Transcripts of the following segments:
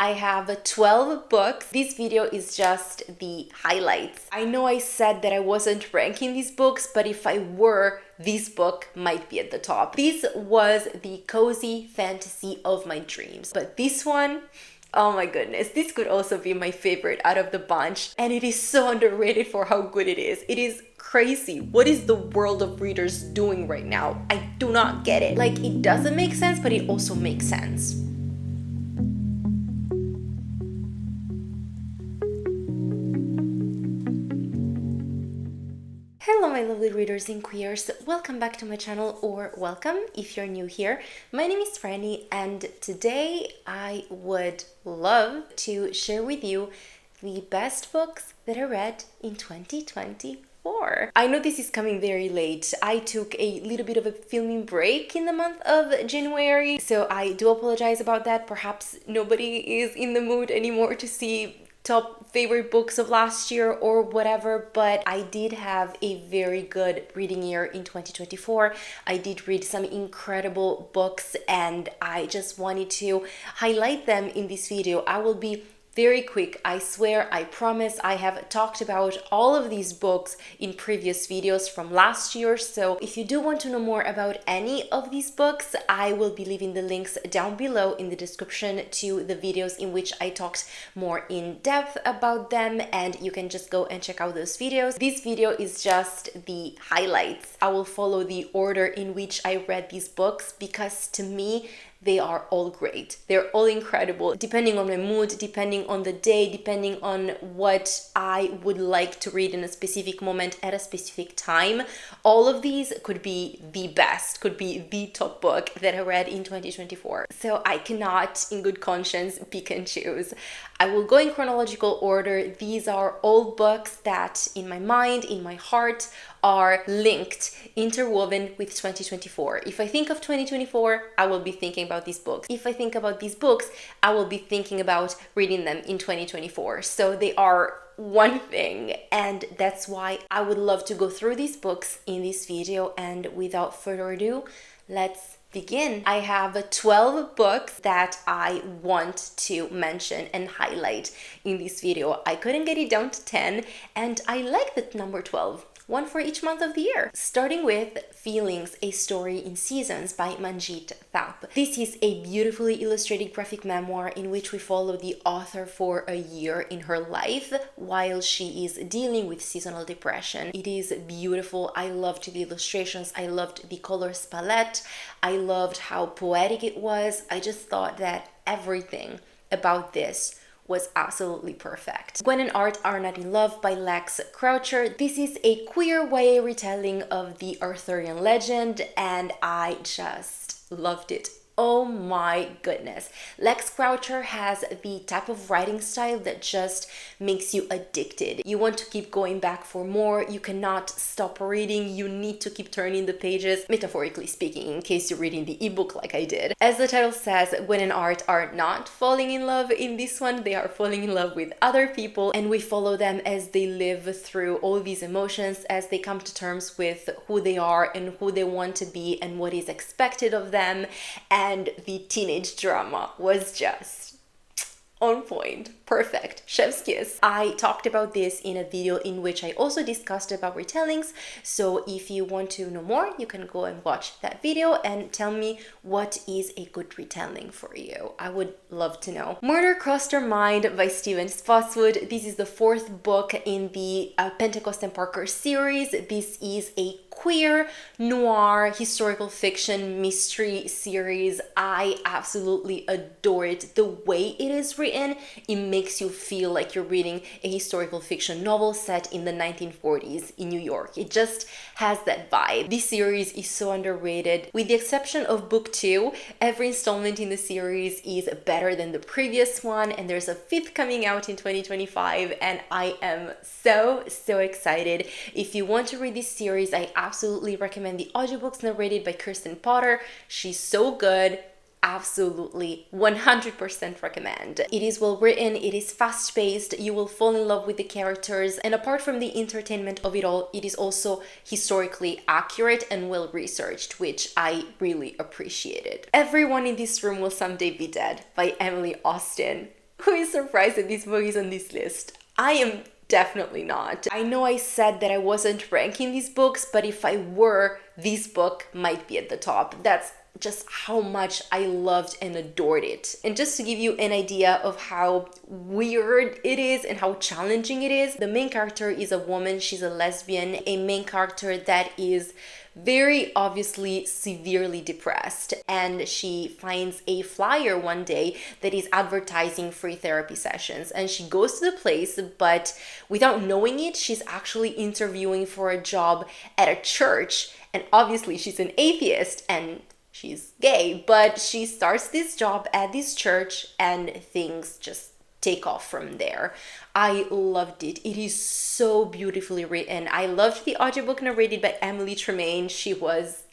I have 12 books. This video is just the highlights. I know I said that I wasn't ranking these books, but if I were, this book might be at the top. This was the cozy fantasy of my dreams. But this one, oh my goodness, this could also be my favorite out of the bunch. And it is so underrated for how good it is. It is crazy. What is the world of readers doing right now? I do not get it. Like, it doesn't make sense, but it also makes sense. Hello my lovely readers and queers, welcome back to my channel, or welcome if you're new here. My name is Franny and today I would love to share with you the best books that I read in 2024. I know this is coming very late. I took a little bit of a filming break in the month of January, so I do apologize about that. Perhaps nobody is in the mood anymore to see top favorite books of last year or whatever, but I did have a very good reading year in 2024. I did read some incredible books and I just wanted to highlight them in this video. I will be very quick, I swear, I promise. I have talked about all of these books in previous videos from last year, so if you do want to know more about any of these books, I will be leaving the links down below in the description to the videos in which I talked more in depth about them, and you can just go and check out those videos. This video is just the highlights. I will follow the order in which I read these books because to me, they are all great. They're all incredible, depending on my mood, depending on the day, depending on what I would like to read in a specific moment at a specific time. All of these could be the best, could be the top book that I read in 2024. So I cannot, in good conscience, pick and choose. I will go in chronological order. These are all books that, in my mind, in my heart, are linked, interwoven with 2024. If I think of 2024, I will be thinking about these books. If I think about these books, I will be thinking about reading them in 2024. So they are one thing, and that's why I would love to go through these books in this video. And without further ado, let's begin. I have 12 books that I want to mention and highlight in this video. I couldn't get it down to 10, and I like that number 12. One for each month of the year. Starting with Feelings, A Story in Seasons by Manjit Thap. This is a beautifully illustrated graphic memoir in which we follow the author for a year in her life while she is dealing with seasonal depression. It is beautiful. I loved the illustrations. I loved the colors palette. I loved how poetic it was. I just thought that everything about this was absolutely perfect. Gwen and Art Are Not in Love by Lex Croucher. This is a queer YA retelling of the Arthurian legend and I just loved it. Oh my goodness. Lex Croucher has the type of writing style that just makes you addicted. You want to keep going back for more. You cannot stop reading. You need to keep turning the pages, metaphorically speaking, in case you're reading the ebook like I did. As the title says, Gwen and Art are not falling in love in this one. They are falling in love with other people, and we follow them as they live through all these emotions, as they come to terms with who they are and who they want to be and what is expected of them. And the teenage drama was just on point, perfect, chef's kiss. I talked about this in a video in which I also discussed about retellings, so if you want to know more, you can go and watch that video and tell me what is a good retelling for you. I would love to know. Murder Crossed Her Mind by Stephen Spotswood. This is the fourth book in the Pentecost and Parker series. This is a queer noir historical fiction mystery series. I absolutely adore it. The way it is written, it makes you feel like you're reading a historical fiction novel set in the 1940s in New York. It just has that vibe. This series is so underrated. With the exception of book 2, every installment in the series is better than the previous one, and there's a fifth coming out in 2025, and I am so excited. If you want to read this series, I absolutely recommend the audiobooks narrated by Kirsten Potter. She's so good. Absolutely 100% recommend. It is well written, it is fast paced, you will fall in love with the characters, and apart from the entertainment of it all, it is also historically accurate and well researched, which I really appreciated. Everyone in This Room Will Someday Be Dead by Emily Austen. Who is surprised that this book is on this list? I am definitely not. I know I said that I wasn't ranking these books, but if I were, this book might be at the top. That's just how much I loved and adored it. And just to give you an idea of how weird it is and how challenging it is, the main character is a woman, she's a lesbian, a main character that is very obviously severely depressed, and she finds a flyer one day that is advertising free therapy sessions, and she goes to the place, but without knowing it, she's actually interviewing for a job at a church, and obviously she's an atheist and she's gay, but she starts this job at this church and things just take off from there. I loved it. It is so beautifully written. I loved the audiobook narrated by Emily Tremaine. She was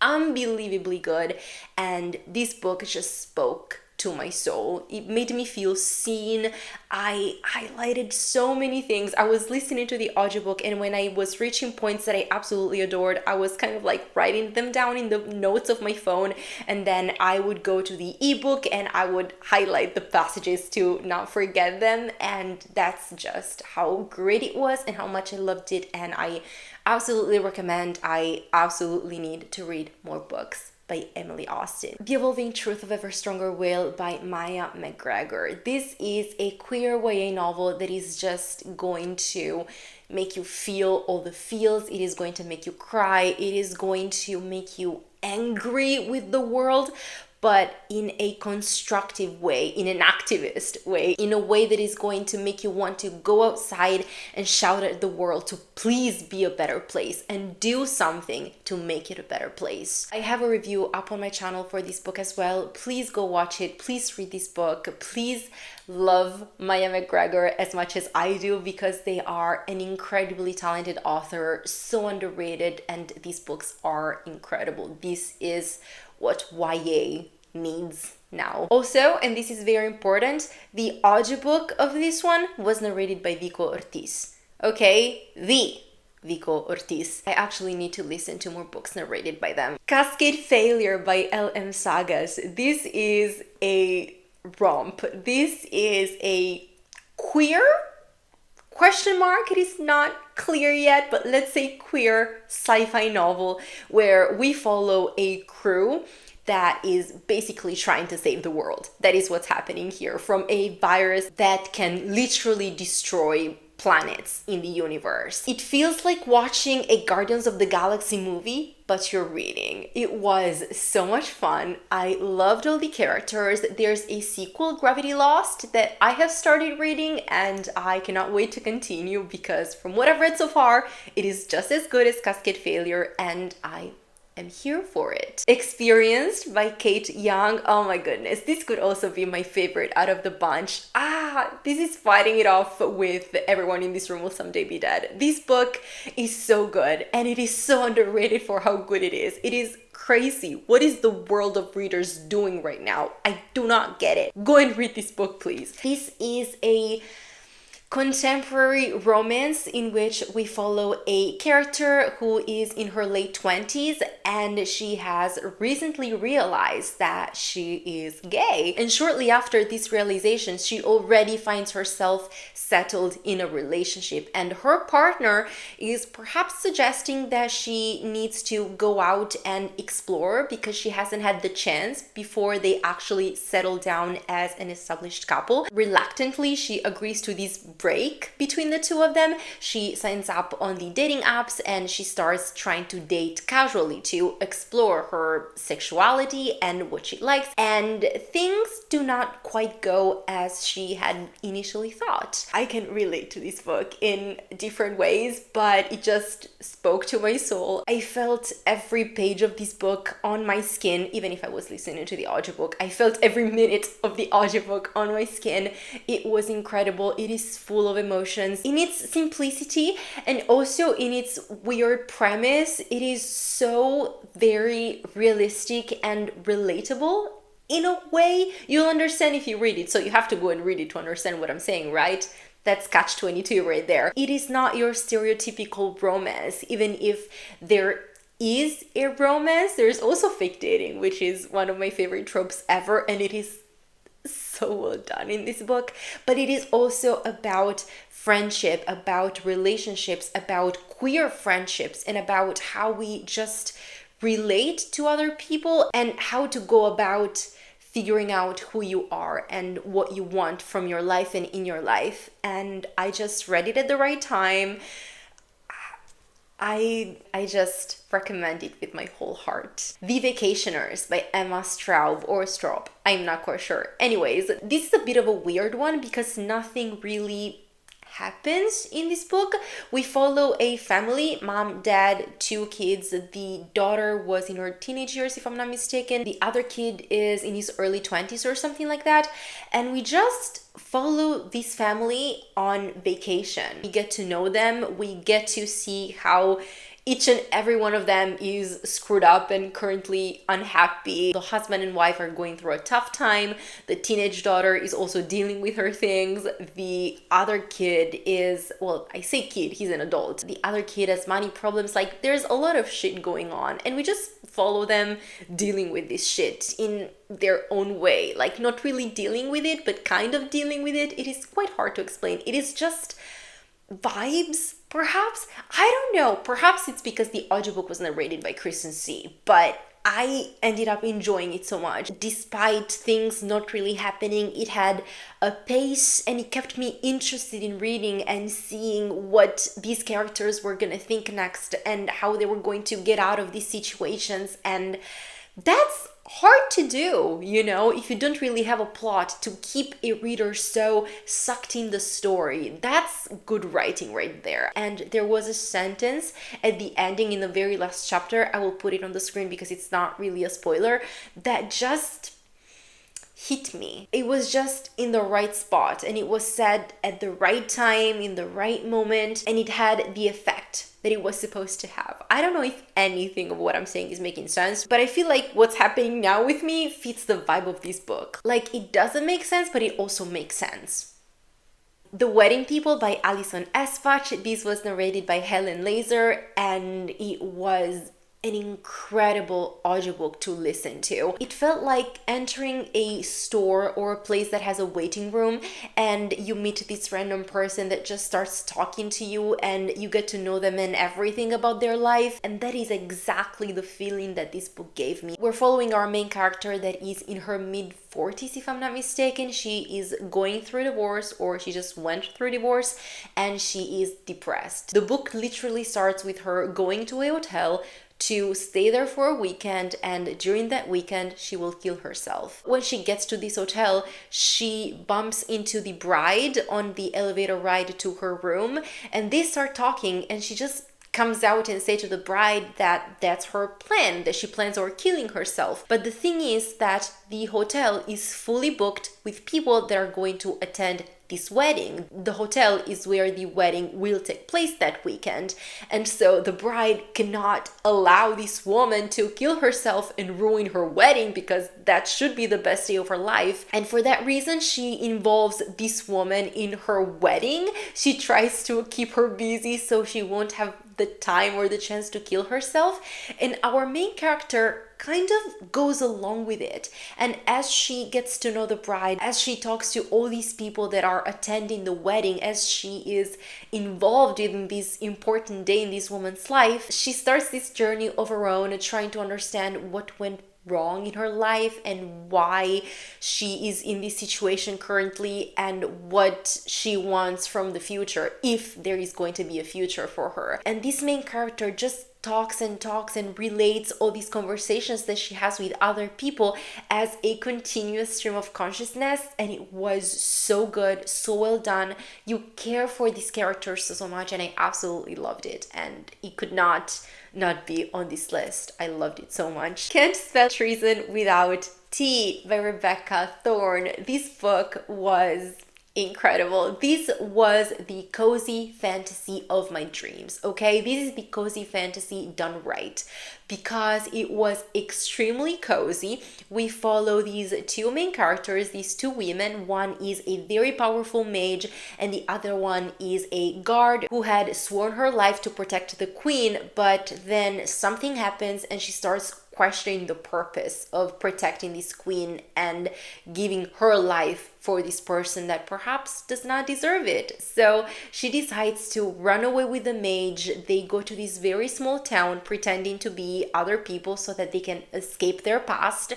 unbelievably good, and this book just spoke to my soul. It made me feel seen. I highlighted so many things. I was listening to the audiobook, and when I was reaching points that I absolutely adored, I was kind of like writing them down in the notes of my phone, and then I would go to the ebook and I would highlight the passages to not forget them, and that's just how great it was and how much I loved it, and I absolutely recommend. I absolutely need to read more books by Emily Austen. The Evolving Truth of Ever Stronger Will by Maya McGregor. This is a queer YA novel that is just going to make you feel all the feels. It is going to make you cry. It is going to make you angry with the world, but in a constructive way, in an activist way, in a way that is going to make you want to go outside and shout at the world to please be a better place and do something to make it a better place. I have a review up on my channel for this book as well. Please go watch it. Please read this book. Please love Maya McGregor as much as I do, because they are an incredibly talented author, so underrated, and these books are incredible. This is what YA needs now. Also, and this is very important, the audiobook of this one was narrated by Vico Ortiz. Okay, the Vico Ortiz. I actually need to listen to more books narrated by them. Cascade Failure by L.M. Sagas. This is a romp. This is a queer ? It is not clear yet, but let's say queer sci-fi novel where we follow a crew that is basically trying to save the world. That is what's happening here, from a virus that can literally destroy planets in the universe. It feels like watching a Guardians of the Galaxy movie, but you're reading. It was so much fun. I loved all the characters. There's a sequel, Gravity Lost, that I have started reading, and I cannot wait to continue because from what I've read so far, it is just as good as Cascade Failure, and I am here for it. Experienced by Kate Young. Oh my goodness, this could also be my favorite out of the bunch. This is fighting it off with Everyone in This Room Will Someday Be Dead. This book is so good, and it is so underrated for how good it is. It is crazy. What is the world of readers doing right now? I do not get it. Go and read this book, please. This is a contemporary romance in which we follow a character who is in her late 20s, and she has recently realized that she is gay. And shortly after this realization, she already finds herself settled in a relationship, and her partner is perhaps suggesting that she needs to go out and explore because she hasn't had the chance before they actually settle down as an established couple. Reluctantly, she agrees to this break between the two of them. She signs up on the dating apps and she starts trying to date casually to explore her sexuality and what she likes, and things do not quite go as she had initially thought. I can relate to this book in different ways, but it just spoke to my soul. I felt every page of this book on my skin, even if I was listening to the audiobook. I felt every minute of the audiobook on my skin. It was incredible. It is full of emotions. In its simplicity and also in its weird premise, it is so very realistic and relatable. In a way, you'll understand if you read it, so you have to go and read it to understand what I'm saying, right? That's catch-22 right there. It is not your stereotypical romance. Even if there is a romance, there's also fake dating, which is one of my favorite tropes ever, and it is so well done in this book. But it is also about friendship, about relationships, about queer friendships, and about how we just relate to other people and how to go about figuring out who you are and what you want from your life and in your life. And I just read it at the right time. I just recommend it with my whole heart. The Vacationers by Emma Straub or Straub. I'm not quite sure. Anyways, this is a bit of a weird one because nothing really happens in this book. We follow a family, mom, dad, two kids. The daughter was in her teenage years, if I'm not mistaken. The other kid is in his early 20s or something like that. And we just follow this family on vacation. We get to know them. We get to see how each and every one of them is screwed up and currently unhappy. The husband and wife are going through a tough time. The teenage daughter is also dealing with her things. The other kid is, well, I say kid, he's an adult. The other kid has money problems. Like, there's a lot of shit going on, and we just follow them dealing with this shit in their own way. Like, not really dealing with it, but kind of dealing with it. It is quite hard to explain. It is just vibes, perhaps. I don't know. Perhaps it's because the audiobook was narrated by Kristen C. But I ended up enjoying it so much. Despite things not really happening, it had a pace and it kept me interested in reading and seeing what these characters were gonna think next and how they were going to get out of these situations. And that's hard to do, you know, if you don't really have a plot, to keep a reader so sucked in the story. That's good writing right there. And there was a sentence at the ending in the very last chapter, I will put it on the screen because it's not really a spoiler, that just hit me. It was just in the right spot and it was said at the right time, in the right moment, and it had the effect that it was supposed to have. I don't know if anything of what I'm saying is making sense, but I feel like what's happening now with me fits the vibe of this book. Like, it doesn't make sense, but it also makes sense. The Wedding People by Alison Espach. This was narrated by Helen Laser and it was an incredible audiobook to listen to. It felt like entering a store or a place that has a waiting room and you meet this random person that just starts talking to you and you get to know them and everything about their life. And that is exactly the feeling that this book gave me. We're following our main character that is in her mid-40s, if I'm not mistaken. She is going through divorce, or she just went through divorce, and she is depressed. The book literally starts with her going to a hotel to stay there for a weekend, and during that weekend she will kill herself. When she gets to this hotel, she bumps into the bride on the elevator ride to her room, and they start talking, and she just comes out and say to the bride that that's her plan, that she plans on killing herself. But the thing is that the hotel is fully booked with people that are going to attend this wedding. The hotel is where the wedding will take place that weekend. And so the bride cannot allow this woman to kill herself and ruin her wedding, because that should be the best day of her life. And for that reason, she involves this woman in her wedding. She tries to keep her busy so she won't have the time or the chance to kill herself. And our main character kind of goes along with it. And as she gets to know the bride, as she talks to all these people that are attending the wedding, as she is involved in this important day in this woman's life, she starts this journey of her own, trying to understand what went wrong in her life and why she is in this situation currently and what she wants from the future, if there is going to be a future for her. And this main character just talks and relates all these conversations that she has with other people as a continuous stream of consciousness, and it was so good, so well done. You care for these characters so much, and I absolutely loved it, and it could not be on this list. I loved it so much. Can't Spell Treason Without T by Rebecca Thorne. This book was incredible. This was the cozy fantasy of my dreams, okay? This is the cozy fantasy done right, because it was extremely cozy. We follow these two main characters, these two women. One is a very powerful mage and the other one is a guard who had sworn her life to protect the queen, but then something happens and she starts questioning the purpose of protecting this queen and giving her life for this person that perhaps does not deserve it. So she decides to run away with the mage. They go to this very small town pretending to be other people so that they can escape their past,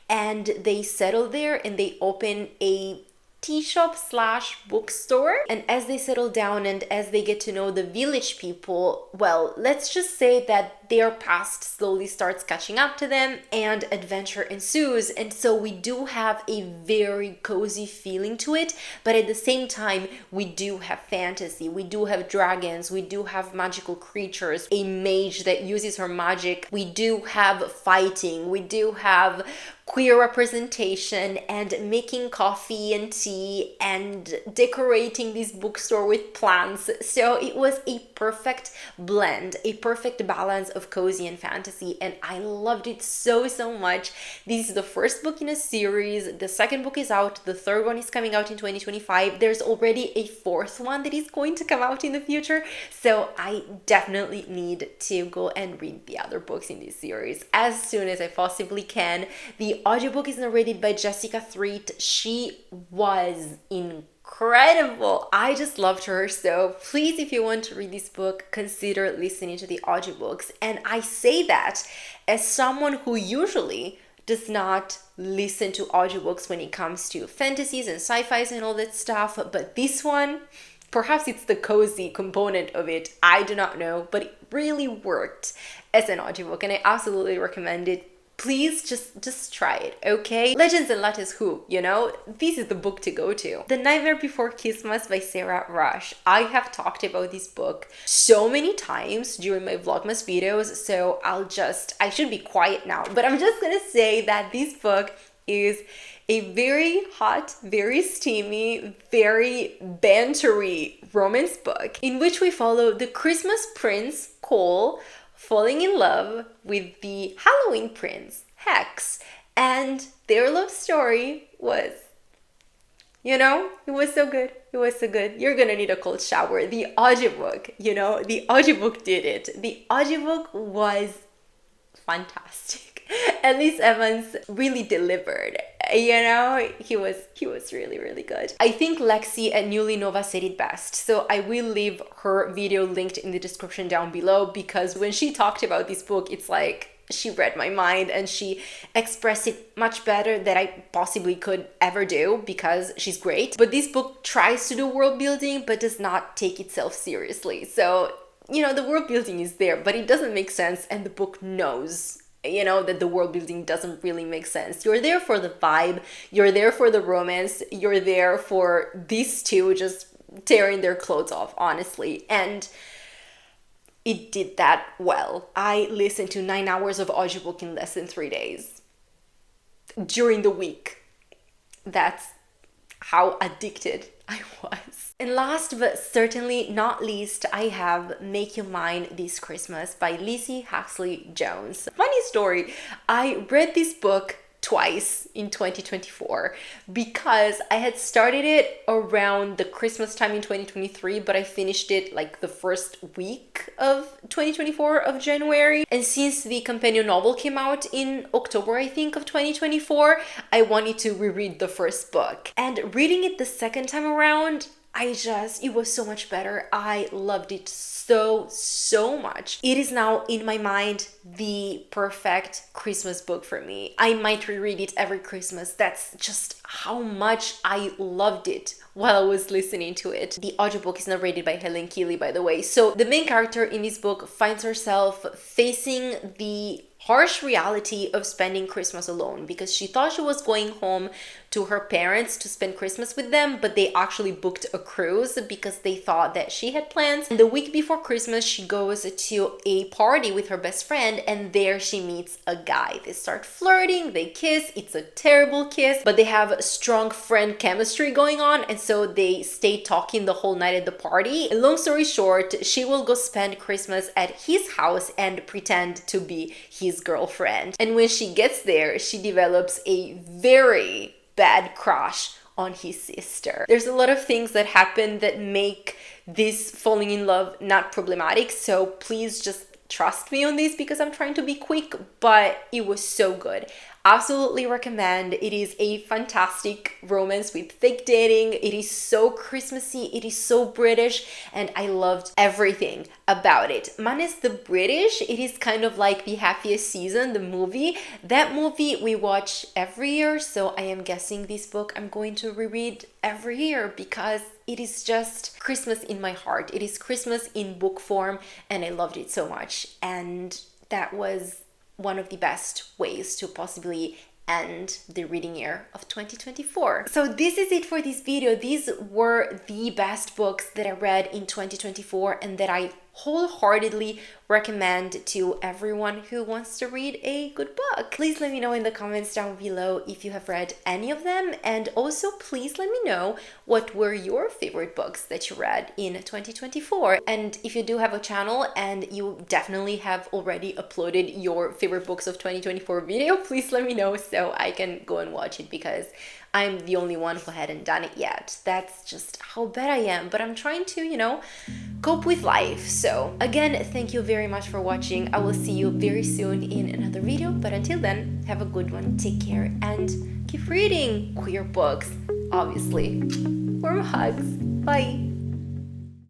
and they settle there and they open a tea shop slash bookstore. And as they settle down and as they get to know the village people, well, let's just say that their past slowly starts catching up to them and adventure ensues. And so we do have a very cozy feeling to it, but at the same time we do have fantasy, we do have dragons, we do have magical creatures, a mage that uses her magic, we do have fighting, we do have queer representation and making coffee and tea and decorating this bookstore with plants. So it was a perfect blend, a perfect balance of cozy and fantasy, and I loved it so much. This is the first book in a series. The second book is out, the third one is coming out in 2025. There's already a fourth one that is going to come out in the future, so I definitely need to go and read the other books in this series as soon as I possibly can. The audiobook is narrated by Jessica Threet. She was incredible. I just loved her. So please, if you want to read this book, consider listening to the audiobooks. And I say that as someone who usually does not listen to audiobooks when it comes to fantasies and sci-fis and all that stuff. But this one, perhaps it's the cozy component of it, I do not know, but it really worked as an audiobook and I absolutely recommend it. Please just try it, okay? Legends and Letters Who, you know? This is the book to go to. The Nightmare Before Christmas by Sarah Rush. I have talked about this book so many times during my Vlogmas videos, so I should be quiet now, but I'm just gonna say that this book is a very hot, very steamy, very bantery romance book in which we follow the Christmas prince, Cole, falling in love with the Halloween prince, Hex, and their love story was, you know, it was so good. It was so good. You're gonna need a cold shower. The audiobook, you know, the audiobook did it. The audiobook was fantastic. Ellis Evans really delivered. You know, he was really, really good. I think Lexi at Newly Nova said it best, so I will leave her video linked in the description down below, because when she talked about this book, it's like she read my mind and she expressed it much better than I possibly could ever do, because she's great. But this book tries to do world building but does not take itself seriously. So, you know, the world building is there, but it doesn't make sense, and the book knows, you know, that the world building doesn't really make sense. You're there for the vibe, you're there for the romance, you're there for these two just tearing their clothes off, honestly. And it did that well. I listened to 9 hours of audiobook in less than 3 days during the week. That's how addicted I was. And last but certainly not least, I have Make You Mine This Christmas by Lizzie Huxley Jones. Funny story, I read this book twice in 2024 because I had started it around the Christmas time in 2023, but I finished it like the first week of 2024 of January. And since the companion novel came out in October, I think, of 2024, I wanted to reread the first book. And reading it the second time around, it was so much better. I loved it so much. It is now in my mind the perfect Christmas book for me. I might reread it every Christmas. That's just how much I loved it while I was listening to it. The audiobook is narrated by Helen Keeley, by the way. So the main character in this book finds herself facing the harsh reality of spending Christmas alone, because she thought she was going home to her parents to spend Christmas with them, but they actually booked a cruise because they thought that she had plans. And the week before Christmas, she goes to a party with her best friend, and there she meets a guy. They start flirting, they kiss. It's a terrible kiss, but they have strong friend chemistry going on, and so they stay talking the whole night at the party. And long story short, she will go spend Christmas at his house and pretend to be his girlfriend. And when she gets there, she develops a very bad crush on his sister. There's a lot of things that happen that make this falling in love not problematic, so please just trust me on this because I'm trying to be quick, but it was so good. Absolutely recommend. It is a fantastic romance with fake dating. It is so Christmassy, it is so British, and I loved everything about it. Minus the British, it is kind of like The Happiest Season, the movie. That movie we watch every year, so I am guessing this book I'm going to reread every year because it is just Christmas in my heart. It is Christmas in book form, and I loved it so much. And that was one of the best ways to possibly end the reading year of 2024. So this is it for this video. These were the best books that I read in 2024 and that I wholeheartedly recommend to everyone who wants to read a good book. Please let me know in the comments down below if you have read any of them, and also please let me know what were your favorite books that you read in 2024. And if you do have a channel and you definitely have already uploaded your favorite books of 2024 video, please let me know so I can go and watch it, because I'm the only one who hadn't done it yet. That's just how bad I am, but I'm trying to, you know, cope with life. So again, thank you very much for watching. I will see you very soon in another video, but until then, have a good one, take care, and keep reading queer books, obviously. Warm hugs, bye.